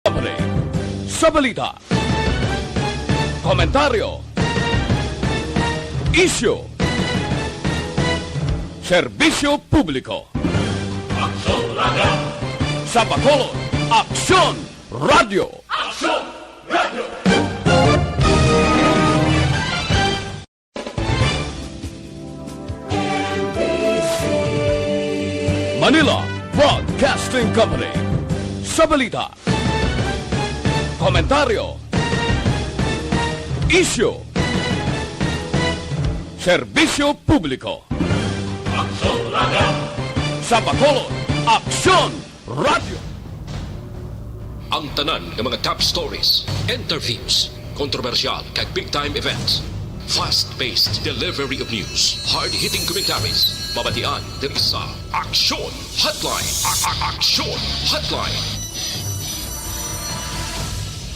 Company. Sa balita, komentaryo, isyu, serbisyo publiko. Aksyon Radio! Sa Bacolod, Aksyon Radio! Aksyon Radio! Manila Broadcasting Company. Sa balita, komentaryo, isyu, serbisyo publiko. Aksyon Radio! Sa Bacolod, Aksyon Radio! Ang tanan ng mga top stories, interviews, kontrobersyal kag big-time events, fast-paced delivery of news, hard-hitting commentaries, babatian diri sa Aksyon Hotline. Aksyon Hotline.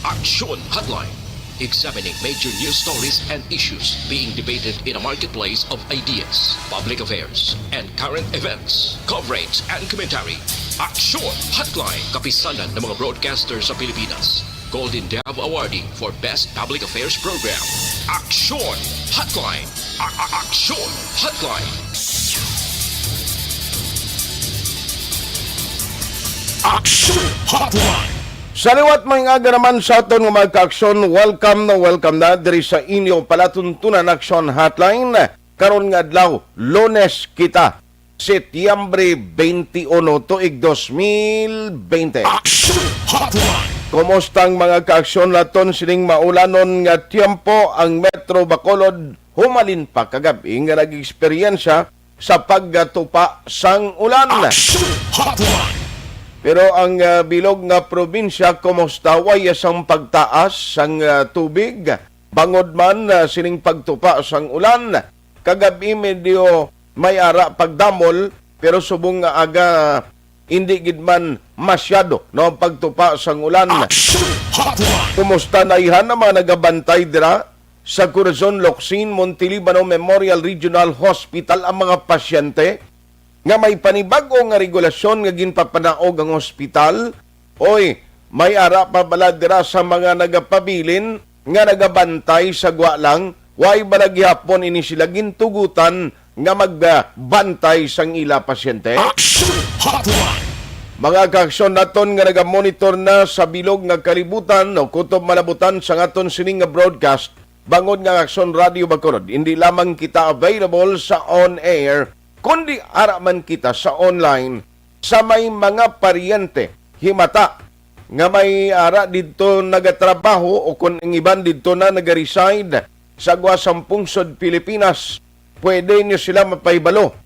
Aksyon Hotline. Examining major news stories and issues being debated in a marketplace of ideas, public affairs, and current events. Coverage and commentary. Aksyon Hotline. Kapisanan ng mga broadcasters sa Pilipinas. Golden Dove Awardee for Best Public Affairs Program. Aksyon Hotline. Aksyon Hotline. Aksyon Hotline. Sa liwat mga agaraman sa aton nga magka-aksyon, welcome na diri sa inyo palatuntunan Aksyon Hotline. Karon nga adlaw, Lunes kita, Setyembre 21 tuig 2020. Aksyon Hotline. Kumusta ang mga kaaksyon laton sining maulanon nga tiempo ang Metro Bacolod humalin pa kagabi nga nag-eksperyensya sa pagtupa sang ulan. Aksyon Hotline. Pero ang bilog nga probinsya, kumusta way sang pagtaas sang tubig, bangod man sining pagtupa sang ulan. Kagabi medyo may ara pagdamol, pero subong nga aga hindi gid man masyado no pagtupa sang ulan. Aksyon Hotline. Kumusta na ihan naman nagabantay dira sa Corazon Locsin Montelibano Memorial Regional Hospital ang mga pasyente nga may panibago nga regulasyon nga ginpapanaog ang ospital. Oy, may ara pa bala dira sa mga nagapabilin nga nagabantay sa gwa lang, way balagyapon ini sila gintugutan nga magbantay sang ila pasyente. Aksyon Hotline. Mga kaaksyon naton nga nagamonitor na sa bilog nga kalibutan o kutob malabutan sa ngaton sining nga broadcast bangod nga Aksyon Radio Bacolod. Hindi lamang kita available sa on-air, kundi ara man kita sa online sa may mga paryente himata nga may ara dito nagatrabaho o kung ang iban dito na nagareside sa guwasang pungsod Pilipinas. Pwede niyo sila mapahibalo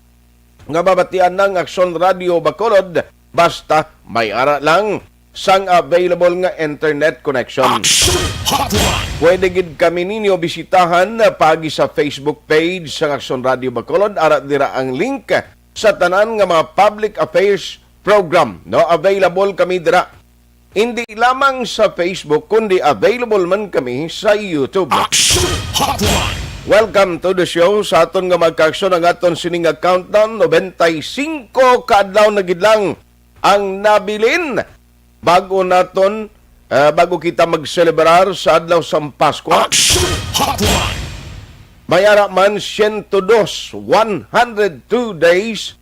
nga babatian ng Aksyon Radio Bacolod basta may ara lang sang available nga internet connection. Aksyon Hotline. Pwede gid kami ninyo bisitahan pagi sa Facebook page sa Aksyon Radio Bacolod. Ara dira ang link sa tanan nga mga public affairs program. No, available kami dira. Hindi lamang sa Facebook kundi available man kami sa YouTube. Aksyon Hotline. Welcome to the show. Sa aton nga magka-aksyon ang aton sining countdown 95 kaadlaw na gid lang ang nabilin bago naton bago kita magselebrar sa adlaw sang Pasko. Aksyon Hotline. Mayara man 102, 102 days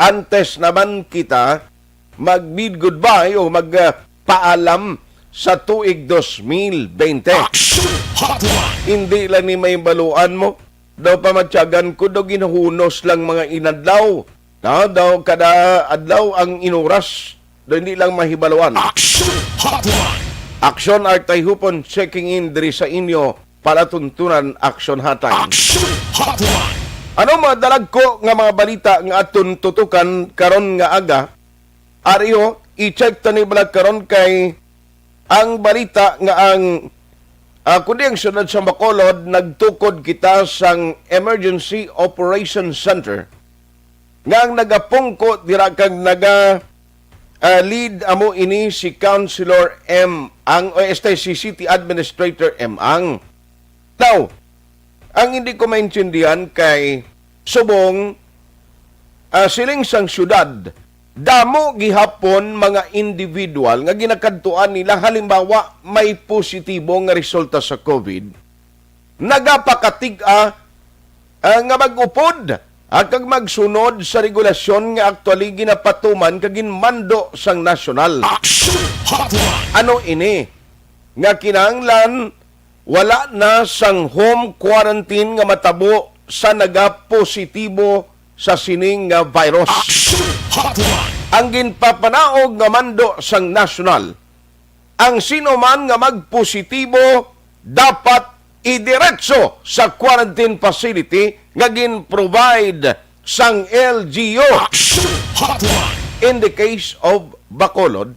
antes naman kita mag-bid goodbye o magpaalam sa tuig 2020. Aksyon Hotline. Hindi lang ni may baluan mo. Daw pamatyagan ko, daw ginahunos lang mga inadlaw. Daw kada adlaw ang inuras. Daw hindi lang mahibaluan. Aksyon Hotline. Aksyon Artay Hupon checking in diri sa inyo palatuntunan Aksyon Hotline. Aksyon Hotline. Ano madalag ko nga mga balita nga aton tutukan karon nga aga? Ariyo, i-check tani bala karon kay ang balita nga ang kundi ang sunod sa Bacolod, nagtukod kita sang Emergency Operations Center nga ang nagapungko dira kag lead amo ini si Councilor M. Ang si City Administrator M. Ang. Now, ang hindi ko maintindihan kay subong siling sang syudad damo gihapon mga individual nga ginakadtuan nila halimbawa may positibo nga resulta sa COVID, nagapakatig-a nga mag-upod kag magsunod sa regulasyon nga actually ginapatuman kag ginmando sang nasyonal. Action Hotline. Ano ini? Nga kinahanglan wala na sang home quarantine nga matabo sa nagapositibo sa sining nga virus. Action Hotline. Ang ginpapanaog nga mando sang nasyonal, ang sino man nga magpositibo dapat idiretso sa quarantine facility nga gin-provide sang LGU. Action Hotline. In the case of Bacolod,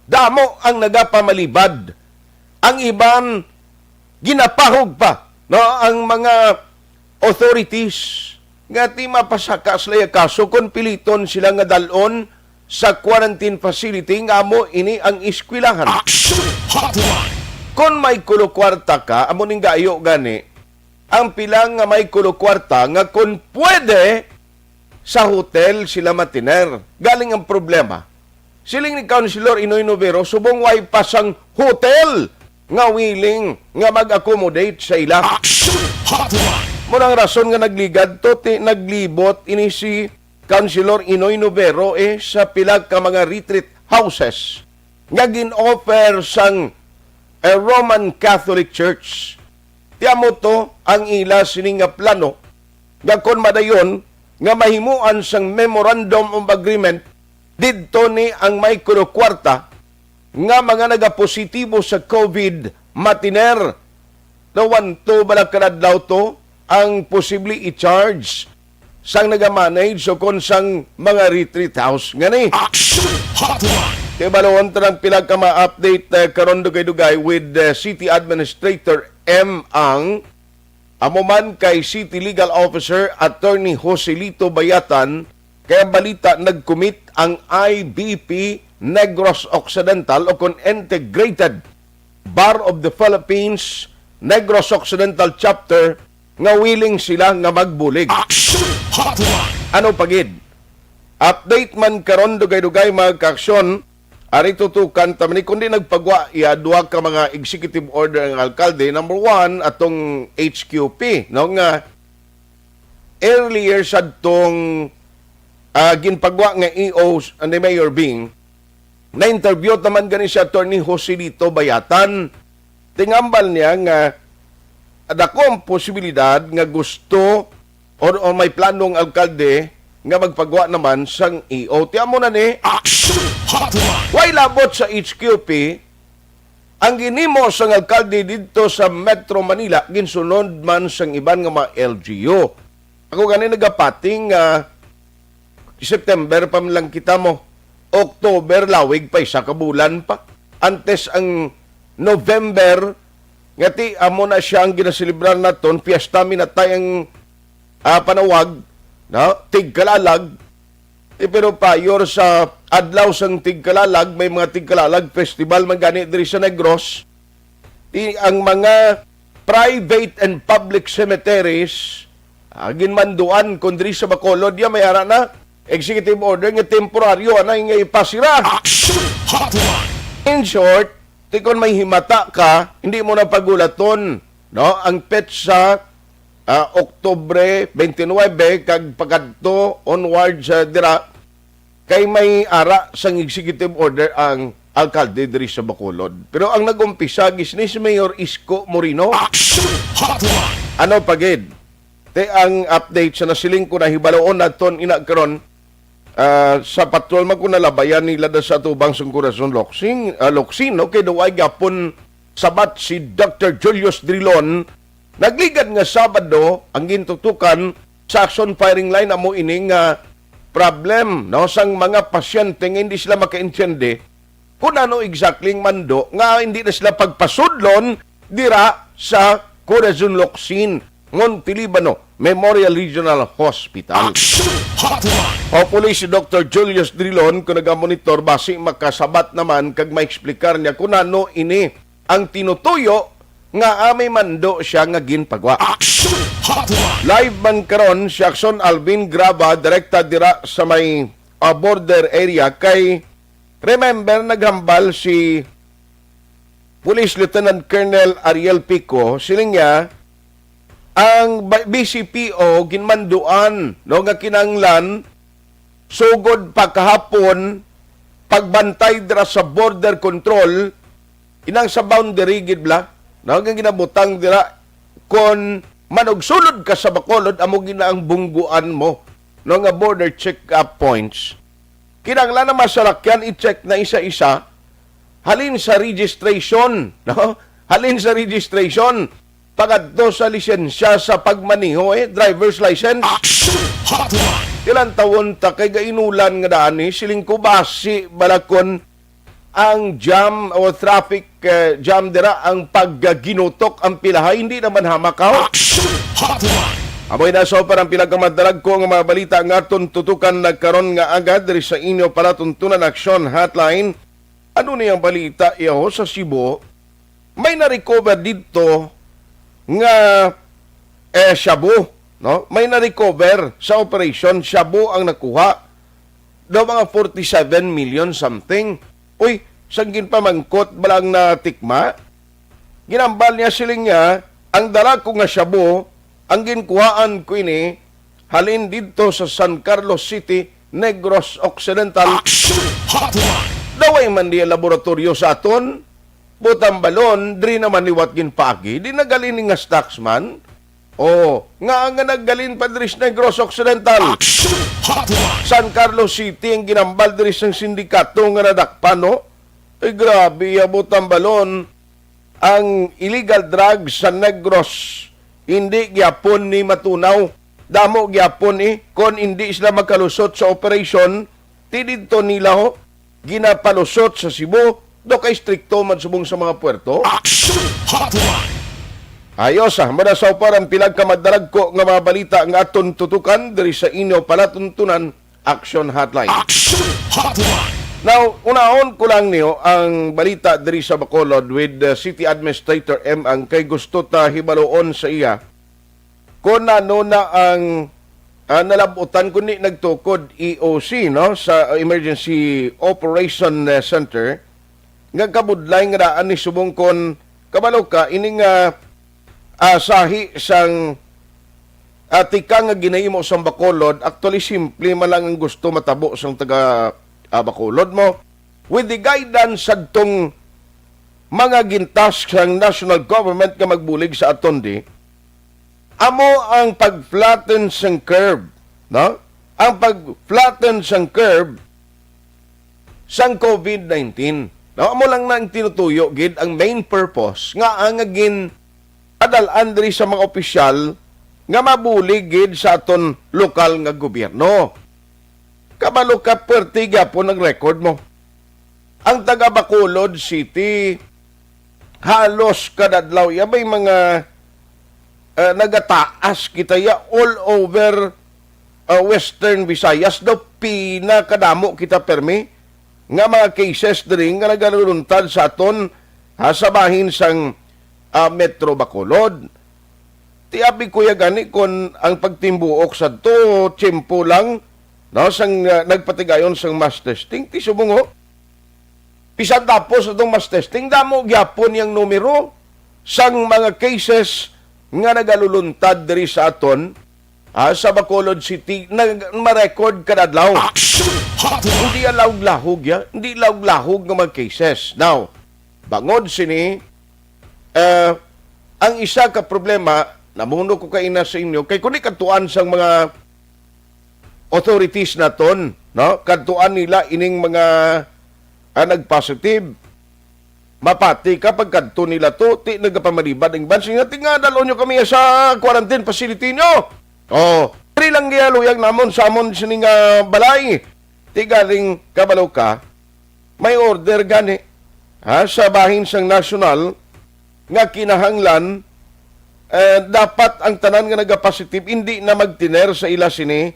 damo ang nagapamalibad. Ang iban ginapahog pa, no, ang mga authorities nga ti mapasaka sila kaso kung piliton sila nga dalon sa quarantine facility nga mo ini ang eskwelahan. Action Hotline. Kung may kulokwarta ka, amo ning gayo gani, ang pilang nga may kulokwarta nga kung pwede sa hotel sila matiner. Galing ang problema. Siling ni Councilor Inoy Novero, subong way pasang hotel nga willing nga mag-accommodate sa ila. Action Hotline. Munang rason nga nagligad to, naglibot ini si Councilor Inoy Novero sa pilag ka mga retreat houses nga gin-offer sang Roman Catholic Church. Tiamo to ang ila sining nga plano nga kon madayon nga mahimuan sang Memorandum of Agreement didto ni ang may kwarta nga mga nagapositibo sa COVID matiner dawan to balakadlaw to ang posible i-charge sang nagamanage o kon sang mga retreat house ngani. Action Hotline. Kaya balawon tarang pilag ka ma-update karon dugay-dugay with City Administrator M. Ang amo man kay City Legal Officer Attorney Joselito Bayatan kaya balita nag-commit ang IBP Negros Occidental o kon Integrated Bar of the Philippines Negros Occidental Chapter nga willing sila nga magbulig. Action Hotline. Ano pagid? Update man karon dugay-dugay mga kaaksyon. Ari tutukan tamani kundi nagpagwa duha ka mga executive order ng alkalde. Number 1 atong HQP no nga earlier sadtong ginpagwa nga EO ni Mayor Bing na interview naman gani si Attorney Joselito Bayatan. Tingambal niya nga dako ang posibilidad nga gusto or may planong alkalde nga magpagwa naman sang EO. Tiamo na ni, Action Hotline. way labot sa HQP, ang ginimo sang alkalde dito sa Metro Manila, ginsunod man sang iban nga mga LGU. Ako gani nagapating September pa man lang kita mo, October lawig pa isa ka bulan pa. Antes ang November, ngati amo na siya ang ginasilibrar naton, fiesta mi na tayong panawag, no? Tigkalalag. Pero payor sa adlaw sang Tigkalalag, may mga Tigkalalag festival man gani diri sa Negros. Ang mga private and public cemeteries ginmanduan kun diri sa Bacolod ya may ara na executive order nga temporaryo ana nga ipasira. Action Hotline. In short, tikon may himata ka, hindi mo na pagulaton, no? Ang petsa Oktubre 29 kag pagadto onwards dira kay may ara sang executive order ang alkalde diri sa Bacolod. Pero ang nagumpisa gisnis Mayor Isko Moreno. Action Hotline. Ano pagid? Te ang update sa nasiling ko na hibaloon naton ina karon sa patrol man ko nalabayan nila da sa tubang sang Corazon Loksing no kay duay gapon sabat si Dr. Julius Drilon nagligad nga Sabado ang gintutukan sa action firing line amo ining problem no sang mga pasyente nga hindi sila makaintindi kung ano exactly mando nga hindi na sila pagpasudlon dira sa Corazon Locsin Montelibano Memorial Regional Hospital. Action Hotline. Hopefully si Dr. Julius Drilon kung nagamonitor basi makasabat naman kag maeksplikar niya kung ano ini ang tinutuyo nga amay mando siya nga ginpagwa. Action Hotline. Live man karon si Action Alvin Graba direkta dira sa may border area kay remember naghambal si Police Lieutenant Colonel Ariel Pico siling niya ang BCPO ginmanduan no nga kinanglan sugod pa kahapon pagbantay dira sa border control inang sa boundary gid bla no nga ginabutang dira kon manugsulod ka sa Bacolod amo ginaang bungguan mo no nga border check-up points kinanglan na masalakyan i-check na isa-isa halin sa registration no halin sa registration pagadto sa lisensya sa pagmaniho driver's license Action Hotline. ilang taon ta kay gainulan nga daan siling ko basi balakon ang jam o traffic jam dira ang pagginutok ang pilahay hindi naman hamakaw Action Hotline. amoy na so parang pinagkamadalag ko nga mga balita nga aton tutukan nagkaron nga agad diri sa inyo para tuntunan action hotline ano niyang balita iyo sa Cebu may na-recover dito nga shabu no may na-recover sa operation shabu ang nakuha daw mga 47 million something uy sanggin pa mangkot balang na tikma ginambal niya siling niya ang dala ko nga shabu ang ginkuhaan ko ini halin dito sa San Carlos City Negros Occidental Action Hotline. daway man di laboratorio sa aton butang balon diri naman liwat ginpagi di nagalin nga Staxman nga naggalin pa diri sa Negros Occidental Action Hotline. San Carlos City ang ginambal diri sa sindikato nga nadakpan no ay grabe butang balon ang illegal drugs sa Negros hindi gyapon ni matunaw damo gyapon kon hindi sila magkalusot sa operation ti didto nila ginapalusot sa Cebu do kay strikto man subong sa mga puerto Action Hotline. ayos mada sa parang pilag kamadalag ko nga mga balita nga aton tutukan diri sa inyo palatuntunan action hotline Action Hotline. now unahon ko lang niyo ang balita diri sa Bacolod with City Administrator M ang kay gusto ta hibaluon sa iya kung ano na ang nalabutan kundi nagtukod EOC no sa Emergency Operation Center nga kabudlay nga daan ni subong kon kabalo ka ining sahi sang tika nga ginahimo sa Bacolod actually simple man lang ang gusto matabo sang taga Bacolod mo with the guidance sa tong mga gintas sang national government nga magbulig sa aton di amo ang pag-flatten sang curve, no? Ang pag-flatten sang curve sang COVID-19. No, amo lang na ang tinutuyo gid ang main purpose nga ang gin adalan diri sa mga opisyal nga mabulig gid sa aton lokal nga gobyerno. Kabalo ka pertiga po ng record mo. Ang taga Bacolod City halos kadadlaw may mga nagataas kita ya all over Western Visayas daw pinakadamo kita permi nga mga cases diri nga nagaluluntad sa aton sa bahin sang Metro Bacolod. Tiabi kuya gani kon ang pagtimbuok sa to tiyempo lang no sang nagpatigayon sang mass testing ti subungo. Bisan tapos atong mass testing damo gyapon yang numero sang mga cases nga nagaluluntad diri sa aton sa Bacolod City na ma-record kadadlaw. Action Hotline. Hindi alawg-lahog ya, hindi alawg-lahog nga mga cases. Now, bangod sini ang isa ka problema namuno ko kay ina sa inyo kay kuni kadtuan sang mga authorities naton, no? Kadtuan nila ining mga nag-positive mapati kapag kadto nila to, ti nagapamalibad ang bansin nga tingadalo nyo kami sa quarantine facility nyo. Tri lang giyaluyag namon sa amon sining balay. Ti galing kabalo ka, may order gani sa bahin sang national nga kinahanglan dapat ang tanan nga nagapositive hindi na magtiner sa ila sini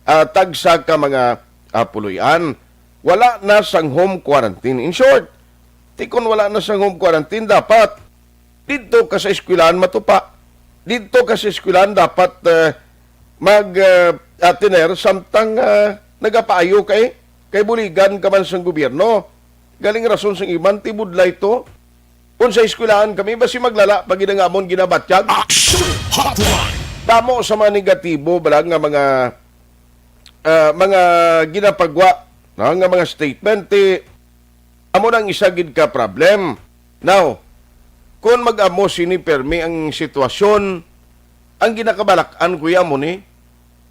tagsa ka mga puluyan. Wala na sang home quarantine. In short, tikon wala na sa home quarantine, dapat dito ka sa eskwelahan matupa. Dito ka sa eskwelahan dapat mag-tiner samtang nagapaayo kay buligan ka man sang gobyerno. Galing rason sang iban tibudlay to. Unsa eskwelahan kami basi maglala pag ginangamon ginabatyag. Action Hotline. Damo sa mga negatibo balag nga mga ginapagwa nga mga statement amo nang isa gid ka problem. Now, kung mag-amo sinipermi ang sitwasyon, ang ginakabalak-an kuya mo ni,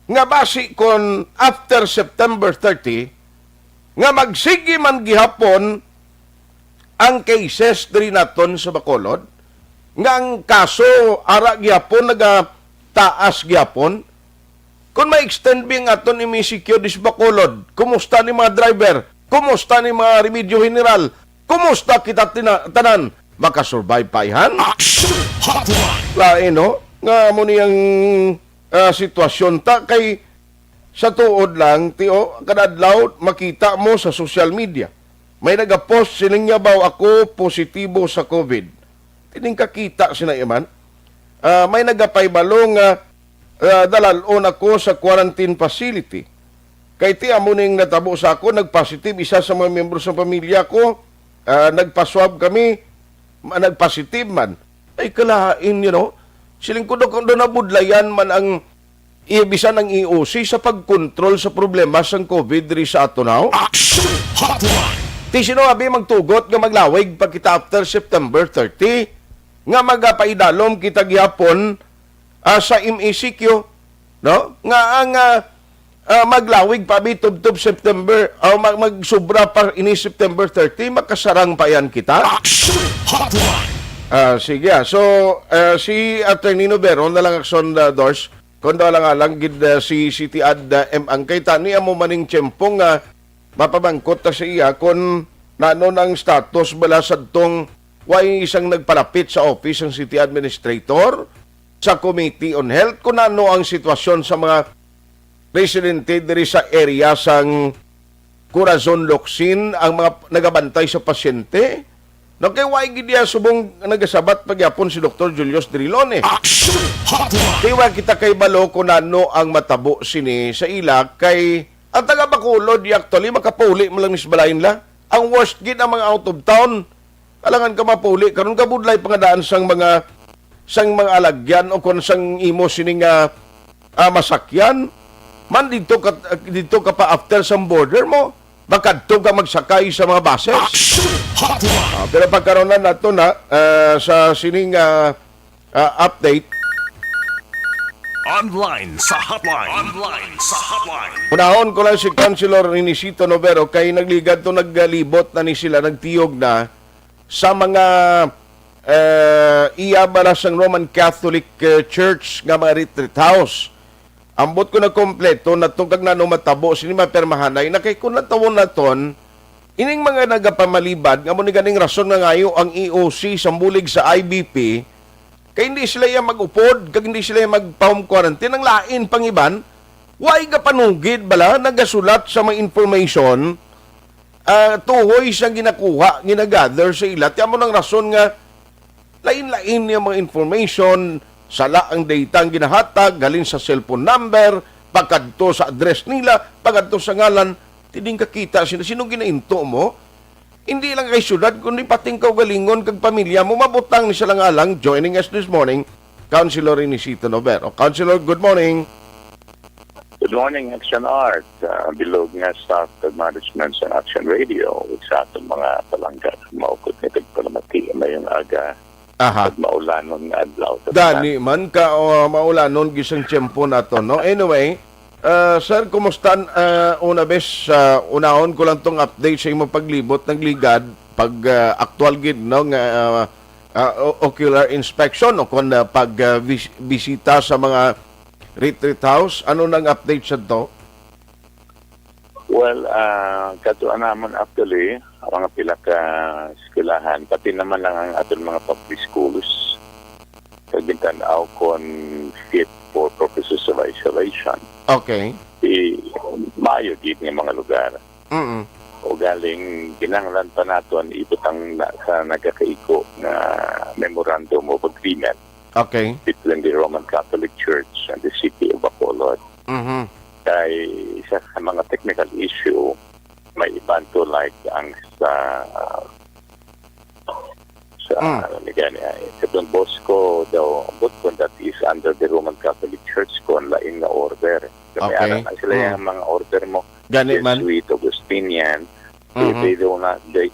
nga basi kon after September 30, nga magsigi man gihapon ang cases diri naton sa Bacolod, nga ang kaso ara gihapon taas gihapon, kung ma-extend bing aton imisikyo dis Bacolod, kumusta ni mga driver, kumusta ni mga remedyo general, kumusta kita tanan, makasurvive pa ihan? Action Hotline. Lain, no? Nga mo niyang sitwasyon ta kay sa tuod lang, tiyo, kadadlaw, makita mo sa social media. May nagapost, siningyabaw ako positibo sa COVID. Tining kakita sinaiman. May nagapaybalong dalalon ako sa quarantine facility. Kay ti amo ning natabo sa ako, nagpositive isa sa mga miyembro sa pamilya ko, nagpaswab kami, nagpositive man. Ay kalahain, siling ko doon na budlayan man ang ibisan ng EOC sa pagkontrol sa problema sa COVID ri sa ato now. Action Hotline. Ti sinabi magtugot nga maglawig pag kita after September 30 nga magapaidalom kita gihapon sa MECQ, no? Nga ang maglawig pa bitub-tub September magsubra pa ini September 30 makasarang pa yan kita. Action Hotline. Sige. So si Attorney Novero na lang akson Dors kundo lang gid si City Ad Angkay tani amo maning tiyempong mapabangkot ta sa iya kung nanon ang status bala sadtong way isang nagpalapit sa office ng City Administrator sa Committee on Health kung ano ang sitwasyon sa mga residente diri sa area sang Corazon Locsin ang mga nagabantay sa pasyente. No kay way gid dia subong nagasabat pagyapon si Dr. Julius Drilone. Action Hotline. Kaya kita kay balo kung ano ang matabo sini sa ila kay ang taga Bacolod actually makapuli mo lang misbalain la. Ang worst gid ang mga out of town. Alangan ka mapuli karon ka budlay pangadaan sang mga alagyan o kon sang imo sining masakyan. Man dito ka pa after sa border mo. Bakadto ka magsakay sa mga buses. Action Hotline. Pero pagkaroon na nato sa sining update. Online sa hotline. Online sa hotline. Unahon ko lang si Councilor Inisito Novero kay nagligad to naggalibot na ni sila nagtiyog na sa mga iyabara sang Roman Catholic Church nga mga retreat house. Ambot ko na kompleto na tungkag na matabo sini mapermahanay na kay kung natawon na ton ining mga nagapamalibad nga mo ni ganing rason nga ngayo ang EOC sambulig sa IBP kay hindi sila yung mag-upod kag hindi sila yung mag-home quarantine ang lain pangiban way ga panugid bala nagasulat sa mga information tuhoy sa ginakuha ginagather sa ilat mo ng rason nga lain-lain yung mga information sala ang data ang ginahatag, galing sa cellphone number, pagkadto sa address nila, pagkadto sa ngalan, tiding kakita sila. Sino ginainto mo? Hindi lang kay syudad, kundi pating kaugalingon kag pamilya mo, mabutang ni sila nga lang. Joining us this morning, Councilor Inisito Novero. Councilor, good morning. Good morning, Action Art. Bilog nga staff of management sa Action Radio sa atong mga palangga. Maukot nitong palamati ngayong aga. Aha. At maulanon nga adlaw. Dani man ka maulanon gisang tiyempo na to, no? Anyway, sir, kumusta una bes unahon ko lang tong update sa imong paglibot ng ligad pag actual gid no nga ocular inspection o kon pag bisita sa mga retreat house, ano nang update sa to? Well, katuan naman actually, ang mga pila ka eskwelahan, pati naman lang ang ating mga public schools, kagintan-aw kon fit for purposes of isolation. Okay. Maayo gid nga mga lugar. Mm. O galing ginanglan pa naton ibutang sa nagkakaiko na memorandum of agreement Okay. between the Roman Catholic Church and the city of Bacolod. Mhm. kay isa sa mga technical issue may iban to like ang sa Don Bosco daw but kung that is under the Roman Catholic Church kung lain na order. So, may Okay. alam na sila yung mga order mo. Gani man. Jesuit, Augustinian, they do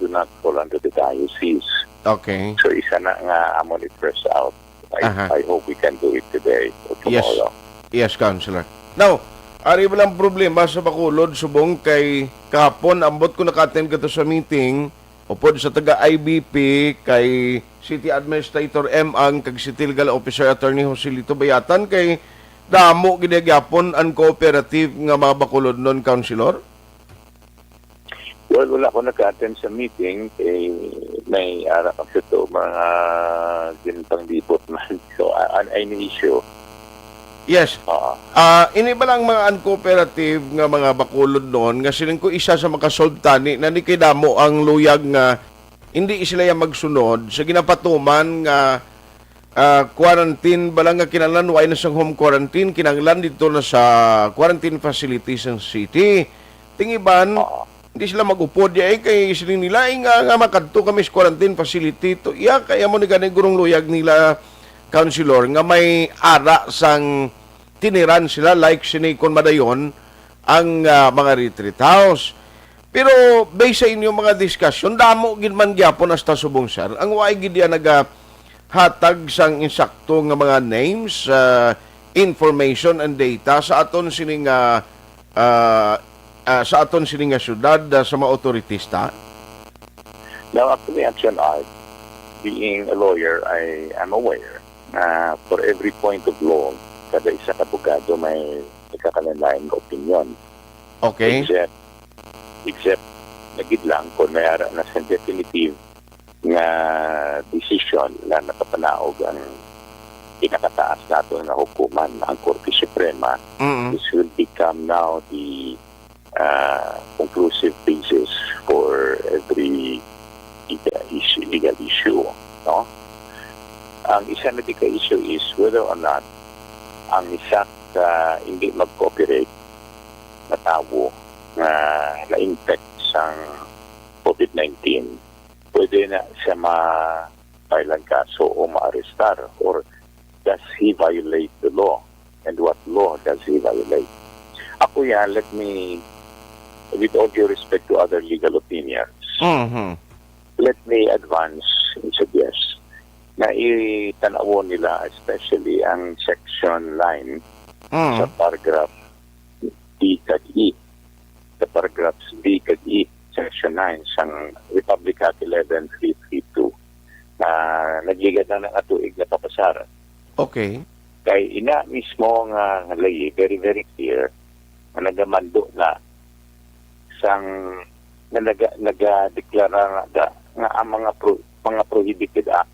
not fall under the diocese. Okay. So isa na nga amon i-press out. Aha. I hope we can do it today or tomorrow. Yes, Counselor. Now, ari ba lang problema sa Bacolod, subong kay kahapon, ambot ko naka-attend ka to sa meeting, upod sa taga-IBP, kay City Administrator M. Ang, kag City Legal Officer Attorney Joselito Bayatan, kay damo ginagyapon ang cooperative nga mga Bacolod non, Counselor? Well, wala ko naka-attend sa meeting. May ara kasi ito, mga ginitang libot man. So, an issue. Yes. Ini ba lang mga uncooperative nga mga Bacolod noon nga siling ko isa sa makasolve tani na ni kay damo ang luyag nga hindi sila yang magsunod sa ginapatuman nga quarantine balang nga kinahanglan way na sang home quarantine kinahanglan dito na sa quarantine facilities ng city. Tingiban hindi sila magupod kay siling nila nga makadto kami sa quarantine facility to iya kaya mo ni gani gurong luyag nila Councilor nga may ara sang tiniran sila like sinikon madayon ang mga retreat house. Pero based sa inyong mga discussion, damo gid man gyapon hasta subong sir. Ang way gid ya hatag sang insakto nga mga names, information and data sa aton sining sa aton sining syudad sa mga otoritista. Now, actually, Action Art, being a lawyer, I am aware na for every point of law, kada isa ka abogado may ikakalain na opinion. Okay. Except nagid lang kung may ara na sa definitive nga decision na napapanaog ang ikakataas nato nga hukuman ang Korte Suprema. This will become now the conclusive basis for every legal issue. No? Ang isa na issue is whether or not ang isa hindi mag-cooperate na tao na na-infect sa COVID-19, pwede na siya ma-filean kaso o ma-arrestar, or does he violate the law? And what law does he violate? Ako yan, let me, with all due respect to other legal opinions, let me advance and suggest na itanawon nila especially ang section line sa paragraph D kag E. Sa paragraphs D kag E, section 9 sang Republic Act 11332 na nagligad na ng atuig na papasaran. Okay. Kay ina mismo nga lay very very clear na nagamando na sang na nagadeklara nga ang mga prohibited acts.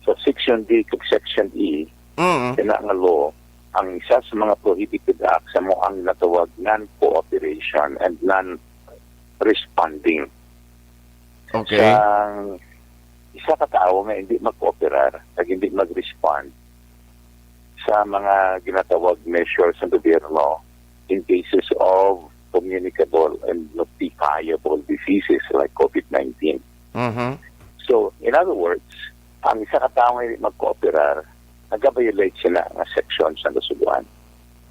So section D kag section E na nga law ang isa sa mga prohibited acts mo ang natawag non-cooperation and non-responding. Okay. Sang isa ka tao nga hindi mag-cooperar at hindi mag-respond sa mga ginatawag measures ng gobyerno in cases of communicable and notifiable diseases like COVID-19. So, in other words, ang isa ka tao nga hindi mag-cooperar, nag-violate siya ng section sa nasuguan.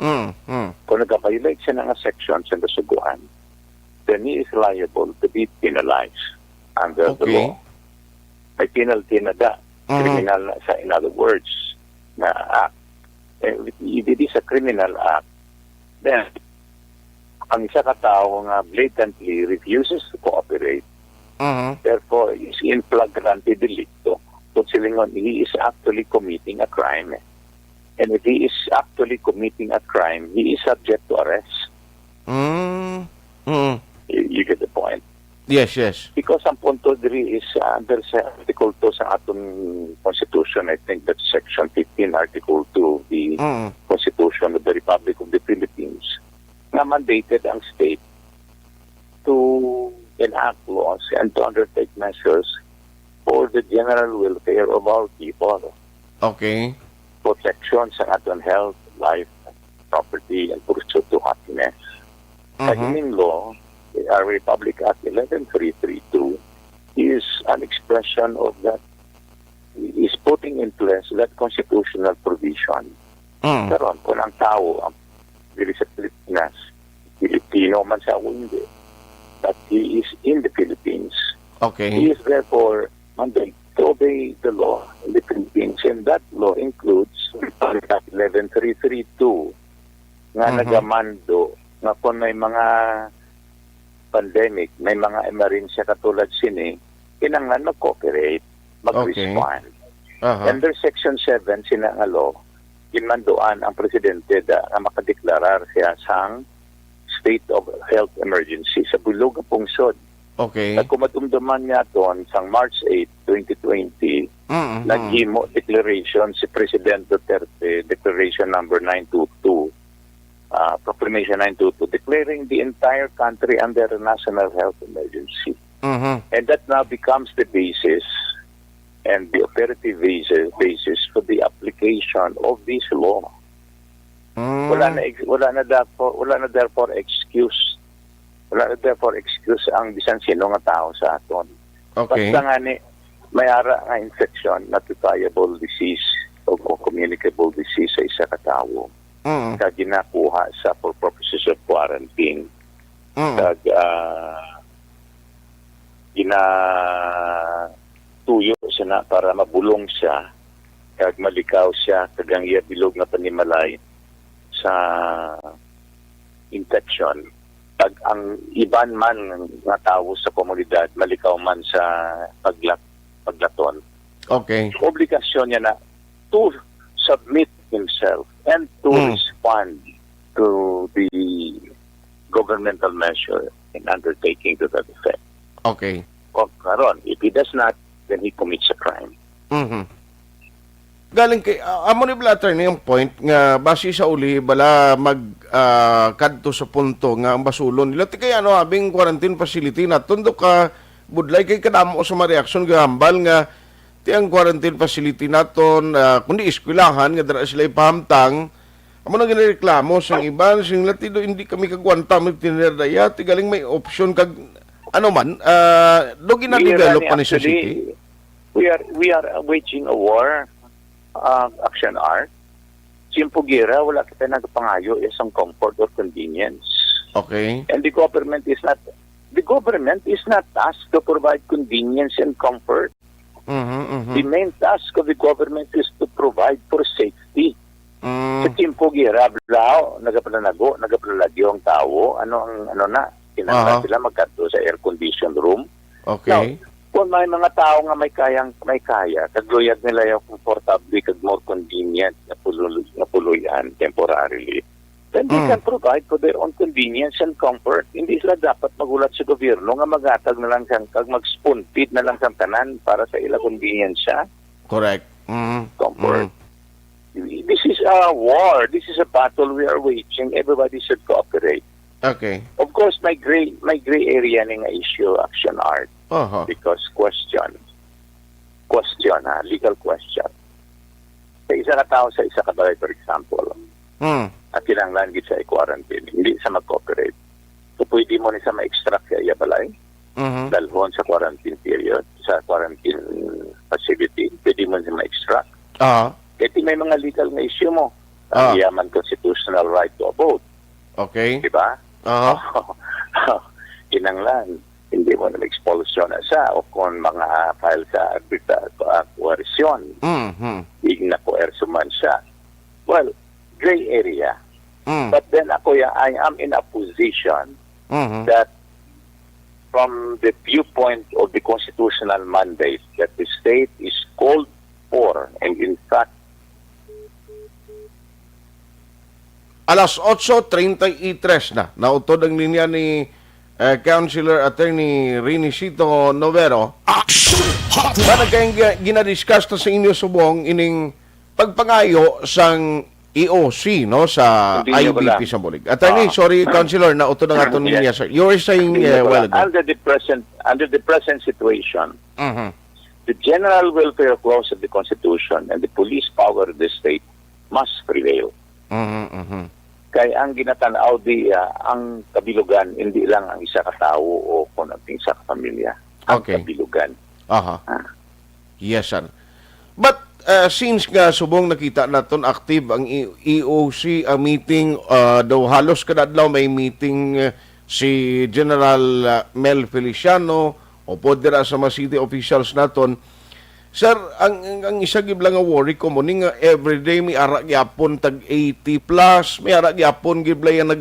Kung nag-violate siya ng section sa nasuguan, then he is liable to be penalized under the law. May penalty na criminal na sa, in other words, na act. If it is a criminal act, then ang isa ka tao nga blatantly refuses to cooperate, therefore is in flagrante delicto. Kung silingon, he is actually committing a crime. And if he is actually committing a crime, he is subject to arrest. You get the point? Yes, yes. Because ang punto diri is under sa Article 2 sa atong Constitution, I think that's Section 15, Article 2 of the Constitution of the Republic of the Philippines, na mandated ang state to enact laws and to undertake measures for the general welfare of our people. Okay. Protection sa aton health, life, property and pursuit to happiness. Sa Ining law, our Republic Act 11332 is an expression of that, is putting in place that constitutional provision. Karon, kung ang tao, ang dili sa Pilipinas, Filipino man siya o hindi, but he is in the Philippines, Okay. he is therefore mandated to obey the law in the Philippines, and that law includes Republic Act 11332 nga nagamando nga kung may mga pandemic, may mga emerensya katulad sini, kinanglan mag-cooperate, mag-respond. Under Section 7, sina nga law, kinmanduan ang presidente da nga makadeklarar siya sang state of health emergency sa bulog ang pungsod. Okay. Nagkumatumduman niya doon sang March 8, 2020, naghimo declaration si President Duterte, Declaration number 922, Proclamation 922, declaring the entire country under a national health emergency. And that now becomes the basis and the operative basis for the application of this law. Wala na therefore excuse ang bisan sino nga tao sa aton. Okay. Basta nga ni may ara nga infection, notifiable disease o communicable disease sa isa ka tawo. Ka ginakuha sa for purposes of quarantine. Kag ginatuyo siya na para mabulong siya kag malikaw siya kag ang iya bilog na panimalay sa infection. Pag ang iban man nga tawo sa komunidad malikaw man sa paglaton. Okay. Obligasyon niya na to submit himself and to respond to the governmental measure in undertaking to that effect. Okay. O karon, if he does not, then he commits a crime. Galing kay amo ni Blatter yung point nga base sa uli bala mag kadto sa punto nga ang basulon nila ti kay ano abing quarantine facility na tundo ka budlay kay kadamo sa mga reaksyon gahambal nga ti ang quarantine facility naton kundi eskwelahan nga dara sila ipahamtang amo na ginireklamo sa iban sing latido hindi kami kagwanta mi tinerdaya ti galing may option kag ano man do gina-develop pa ni sa city. We are waging a war. Action art. Simpugira, wala kita nagpangayo isang comfort or convenience. Okay. And the government is not tasked to provide convenience and comfort. The main task of the government is to provide for safety. Sa Simpugira, nagapalagyo ang tao, kinanglan sila magkadto sa air conditioned room. Okay. Now, kung may mga tao nga may kaya, kagluyag nila yung comfortably, kag more convenient na puluyan temporarily, then they can provide for their own convenience and comfort. Hindi sila dapat magulat sa gobyerno nga magatag na lang kang, kag mag-spoon feed na lang kang tanan para sa ila convenience siya. Correct. Comfort. This is a war. This is a battle we are waging. Everybody should cooperate. Okay. Of course, may gray area nga issue, action art. Because legal question. Sa isa ka tao, sa isa ka balay, for example, at kinanglan gid sa quarantine, hindi sa mag-cooperate. So, pwede mo ni sa ma-extract sa iya balay, dalhon sa quarantine period, sa quarantine facility, pwede mo ni ma-extract. Kasi may mga legal na issue mo. Ang yaman constitutional right to a vote. Okay. Diba? Kinanglan. Hindi mo na expulsion na siya o kung mga file sa coercion. Hindi na coercion man siya. Well, gray area. But then I am in a position that from the viewpoint of the constitutional mandate that the state is called for, and in fact, Alas 8:33 na. Nautod ang linya ni Councilor Attorney Renisito Novero. Para kayong ginadiscuss na sa inyo subong ining pagpangayo sang EOC no sa IBP sa Bulig. Attorney, sorry Councilor, nautod ang aton linya sir. You were saying well ago. Under the present situation, the general welfare clause of the Constitution and the police power of the state must prevail. Kaya ang ginatanaw di ang kabilugan, hindi lang ang isa ka tao o kung ang isa ka pamilya. Ang Okay. kabilugan. Aha. Ah. Yes, sir. But since nga subong nakita naton active ang EOC meeting, daw halos kada adlaw may meeting si General Mel Feliciano o podera sa mga city officials naton. Sir, ang isa gibla nga worry ko mo ni nga everyday may ara gyapon tag 80 plus, may ara gyapon gibla yan